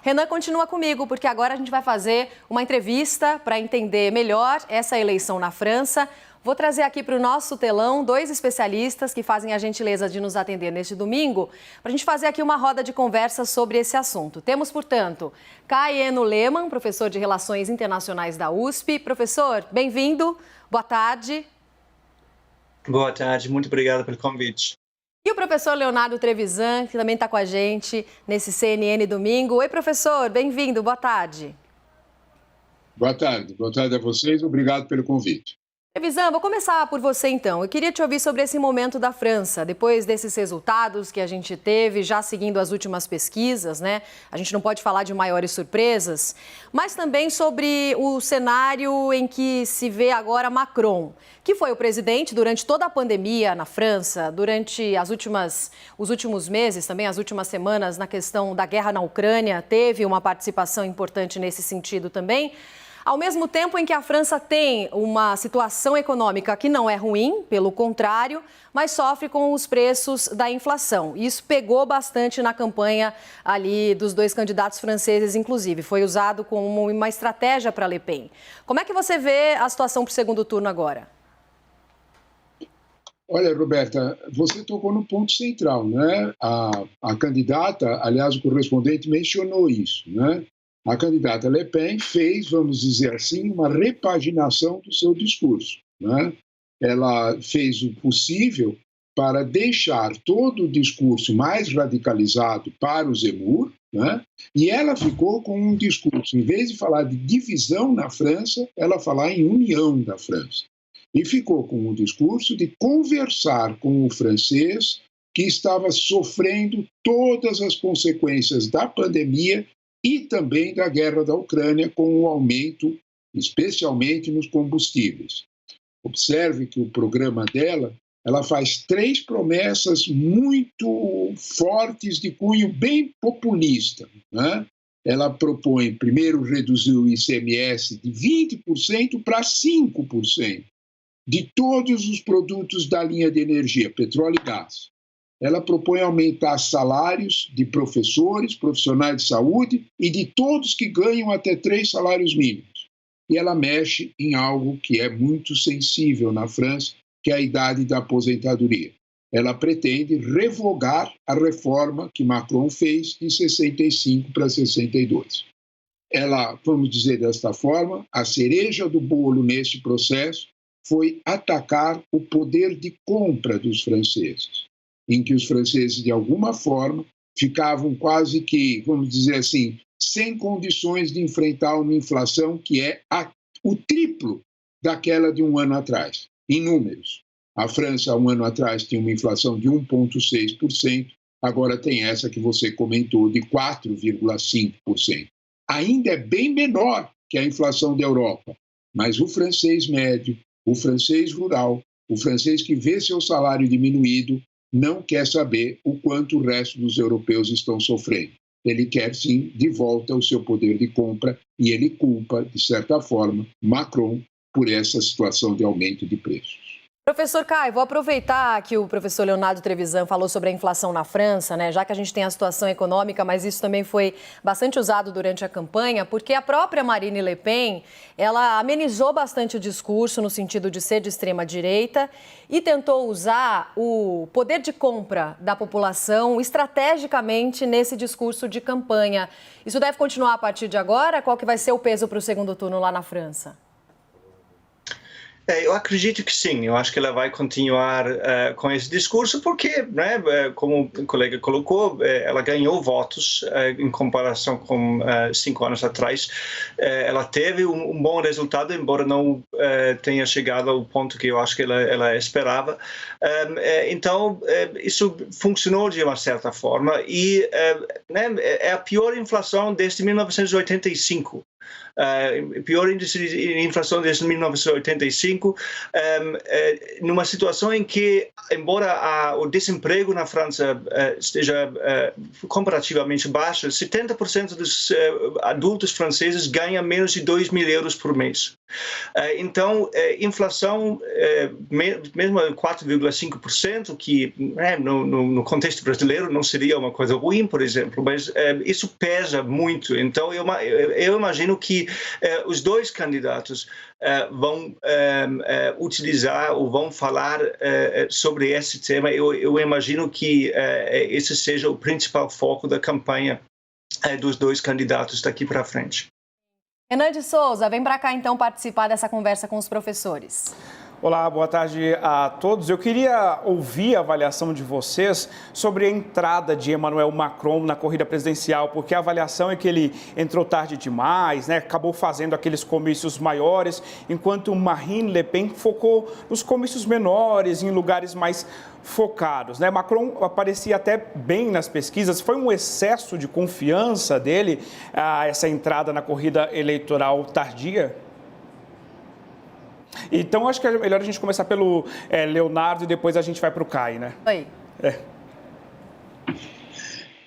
Renan continua comigo, porque agora a gente vai fazer uma entrevista para entender melhor essa eleição na França. Vou trazer aqui para o nosso telão 2 especialistas que fazem a gentileza de nos atender neste domingo, para a gente fazer aqui uma roda de conversa sobre esse assunto. Temos, portanto, Kai Eno Lehmann, professor de Relações Internacionais da USP. Professor, bem-vindo, boa tarde. Boa tarde, muito obrigado pelo convite. E o professor Leonardo Trevisan, que também está com a gente nesse CNN Domingo. Oi, professor, bem-vindo, boa tarde. Boa tarde a vocês, obrigado pelo convite. Trevisan, vou começar por você então. Eu queria te ouvir sobre esse momento da França, depois desses resultados que a gente teve, já seguindo as últimas pesquisas, né? A gente não pode falar de maiores surpresas, mas também sobre o cenário em que se vê agora Macron, que foi o presidente durante toda a pandemia na França, durante os últimos meses, também as últimas semanas, na questão da guerra na Ucrânia, teve uma participação importante nesse sentido também. Ao mesmo tempo em que a França tem uma situação econômica que não é ruim, pelo contrário, mas sofre com os preços da inflação. Isso pegou bastante na campanha ali dos 2 candidatos franceses, inclusive. Foi usado como uma estratégia para Le Pen. Como é que você vê a situação para o segundo turno agora? Olha, Roberta, você tocou no ponto central, né? A candidata, aliás, o correspondente mencionou isso, né? A candidata Le Pen fez, vamos dizer assim, uma repaginação do seu discurso, né? Ela fez o possível para deixar todo o discurso mais radicalizado para o Zemmour, né? E ela ficou com um discurso, em vez de falar de divisão na França, ela falar em união da França. E ficou com um discurso de conversar com o francês que estava sofrendo todas as consequências da pandemia e também da guerra da Ucrânia, com o aumento, especialmente nos combustíveis. Observe que o programa dela, ela faz 3 promessas muito fortes de cunho bem populista, né? Ela propõe, primeiro, reduzir o ICMS de 20% para 5% de todos os produtos da linha de energia, petróleo e gás. Ela propõe aumentar salários de professores, profissionais de saúde e de todos que ganham até 3 salários mínimos. E ela mexe em algo que é muito sensível na França, que é a idade da aposentadoria. Ela pretende revogar a reforma que Macron fez de 65 para 62. Ela, vamos dizer desta forma, a cereja do bolo neste processo foi atacar o poder de compra dos franceses, em que os franceses, de alguma forma, ficavam quase que, vamos dizer assim, sem condições de enfrentar uma inflação que é o triplo daquela de um ano atrás, em números. A França, há um ano atrás, tinha uma inflação de 1,6%, agora tem essa que você comentou, de 4,5%. Ainda é bem menor que a inflação da Europa, mas o francês médio, o francês rural, o francês que vê seu salário diminuído, não quer saber o quanto o resto dos europeus estão sofrendo. Ele quer, sim, de volta o seu poder de compra e ele culpa, de certa forma, Macron por essa situação de aumento de preços. Professor Kai, vou aproveitar que o professor Leonardo Trevisan falou sobre a inflação na França, né? Já que a gente tem a situação econômica, mas isso também foi bastante usado durante a campanha, porque a própria Marine Le Pen, ela amenizou bastante o discurso no sentido de ser de extrema-direita e tentou usar o poder de compra da população estrategicamente nesse discurso de campanha. Isso deve continuar a partir de agora? Qual que vai ser o peso para o segundo turno lá na França? Eu acredito que sim, eu acho que ela vai continuar com esse discurso porque, né, como o colega colocou, ela ganhou votos em comparação com 5 anos atrás. Ela teve um bom resultado, embora não tenha chegado ao ponto que eu acho que ela esperava. Então, isso funcionou de uma certa forma e né, é a pior inflação desde 1985. Pior índice de inflação desde 1985, numa situação em que, embora o desemprego na França esteja comparativamente baixo, 70% dos adultos franceses ganham menos de 2.000 euros por mês. Então, inflação, mesmo 4,5%, que no contexto brasileiro não seria uma coisa ruim, por exemplo, mas isso pesa muito. Então, eu imagino que os dois candidatos vão utilizar ou vão falar sobre esse tema. Eu imagino que esse seja o principal foco da campanha dos dois candidatos daqui para frente. Renan de Souza, vem para cá então participar dessa conversa com os professores. Olá, boa tarde a todos. Eu queria ouvir a avaliação de vocês sobre a entrada de Emmanuel Macron na corrida presidencial, porque a avaliação é que ele entrou tarde demais, né? Acabou fazendo aqueles comícios maiores, enquanto Marine Le Pen focou nos comícios menores, em lugares mais focados, né? Macron aparecia até bem nas pesquisas. Foi um excesso de confiança dele, essa entrada na corrida eleitoral tardia? Então, acho que é melhor a gente começar pelo Leonardo e depois a gente vai para o Kai, né? Oi.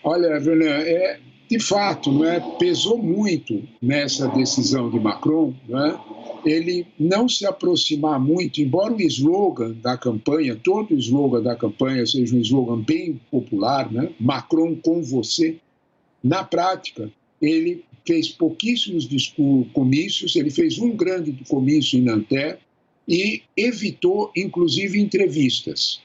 Olha, Renan, de fato, pesou muito nessa decisão de Macron, ele não se aproximar muito, embora o slogan da campanha, todo o slogan da campanha seja um slogan bem popular, Macron com você, na prática, ele fez pouquíssimos comícios, ele fez um grande comício em Nanterre e evitou, inclusive, entrevistas.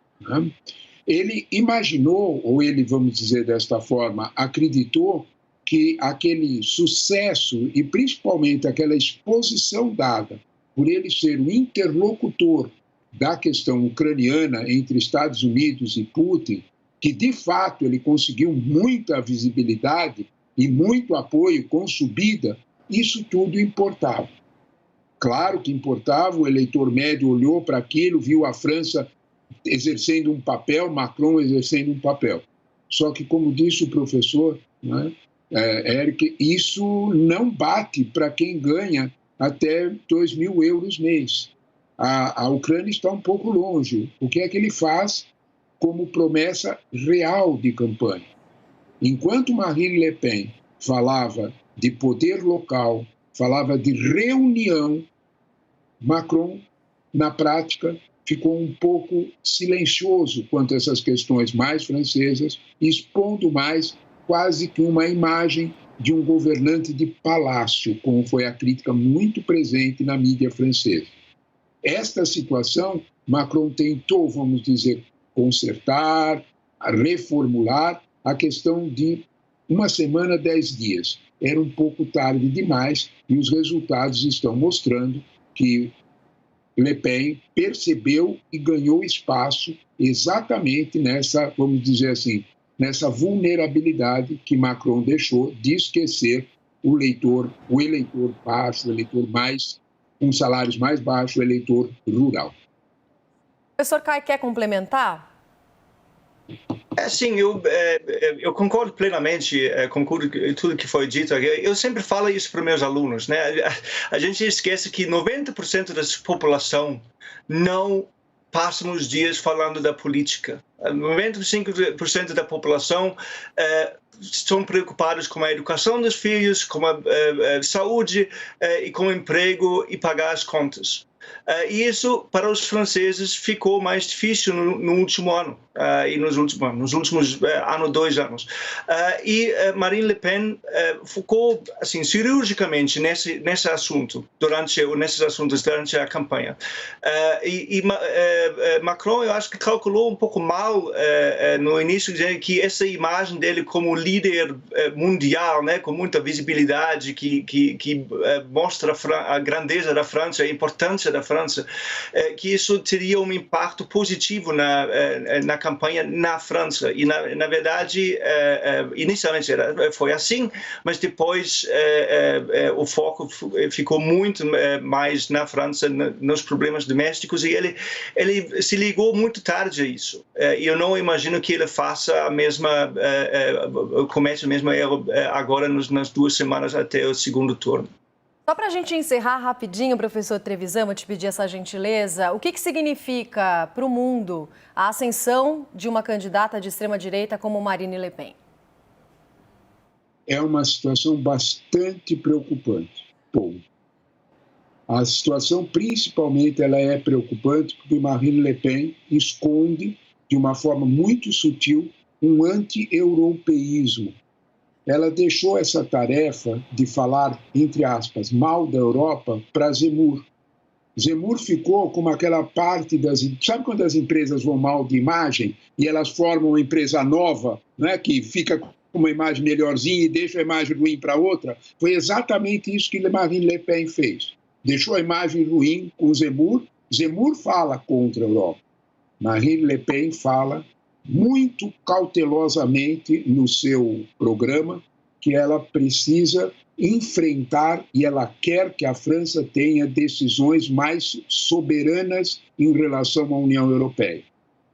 Ele imaginou, ou ele, vamos dizer desta forma, acreditou que aquele sucesso e principalmente aquela exposição dada por ele ser o interlocutor da questão ucraniana entre Estados Unidos e Putin, que de fato ele conseguiu muita visibilidade e muito apoio com subida, isso tudo importava. Claro que importava, o eleitor médio olhou para aquilo, viu a França exercendo um papel, Macron exercendo um papel. Só que, como disse o professor, Eric, isso não bate para quem ganha até 2.000 euros mês. A Ucrânia está um pouco longe. O que é que ele faz como promessa real de campanha? Enquanto Marine Le Pen falava de poder local, falava de reunião, Macron, na prática, ficou um pouco silencioso quanto a essas questões mais francesas, expondo mais quase que uma imagem de um governante de palácio, como foi a crítica muito presente na mídia francesa. Esta situação, Macron tentou, vamos dizer, consertar, reformular a questão de uma semana, 10 dias. Era um pouco tarde demais e os resultados estão mostrando que Le Pen percebeu e ganhou espaço exatamente nessa, vamos dizer assim, nessa vulnerabilidade que Macron deixou de esquecer o eleitor baixo, o eleitor com salários mais baixos, o eleitor rural. O professor Kai quer complementar? Sim, eu concordo plenamente com tudo que foi dito. Eu sempre falo isso para meus alunos, né? A gente esquece que 90% da população não passam os dias falando da política. 95% da população estão preocupados com a educação dos filhos, com a saúde e com o emprego e pagar as contas. E isso, para os franceses, ficou mais difícil no último ano e nos últimos 2 anos. E Marine Le Pen focou assim, cirurgicamente nesses assuntos durante a campanha. Macron, eu acho que calculou um pouco mal no início, dizendo que essa imagem dele como líder mundial, né, com muita visibilidade, que mostra a grandeza da França, a importância da França, que isso teria um impacto positivo na campanha na França. E, na verdade, inicialmente foi assim, mas depois o foco ficou muito mais na França, nos problemas domésticos, e ele se ligou muito tarde a isso. E eu não imagino que ele faça comece o mesmo erro agora nas 2 semanas até o segundo turno. Só para a gente encerrar rapidinho, professor Trevisan, vou te pedir essa gentileza. O que significa para o mundo a ascensão de uma candidata de extrema-direita como Marine Le Pen? É uma situação bastante preocupante. Bom, a situação principalmente ela é preocupante porque Marine Le Pen esconde de uma forma muito sutil um anti-europeísmo. Ela deixou essa tarefa de falar, entre aspas, mal da Europa para Zemmour. Zemmour ficou como aquela parte das... Sabe quando as empresas vão mal de imagem e elas formam uma empresa nova, né, que fica com uma imagem melhorzinha e deixa a imagem ruim para outra? Foi exatamente isso que Marine Le Pen fez. Deixou a imagem ruim com Zemmour. Zemmour fala contra a Europa. Marine Le Pen fala muito cautelosamente no seu programa que ela precisa enfrentar e ela quer que a França tenha decisões mais soberanas em relação à União Europeia.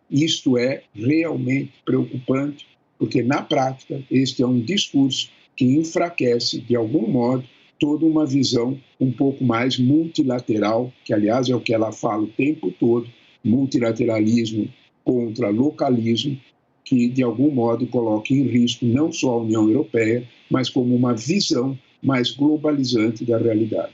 Isto é realmente preocupante, porque na prática este é um discurso que enfraquece, de algum modo, toda uma visão um pouco mais multilateral, que aliás é o que ela fala o tempo todo, multilateralismo contra localismo, que de algum modo coloca em risco não só a União Europeia, mas como uma visão mais globalizante da realidade.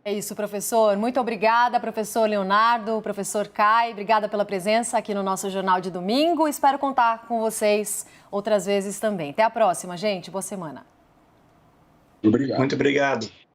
É isso, professor. Muito obrigada, professor Leonardo, professor Kai. Obrigada pela presença aqui no nosso Jornal de Domingo. Espero contar com vocês outras vezes também. Até a próxima, gente. Boa semana. Obrigado. Muito obrigado.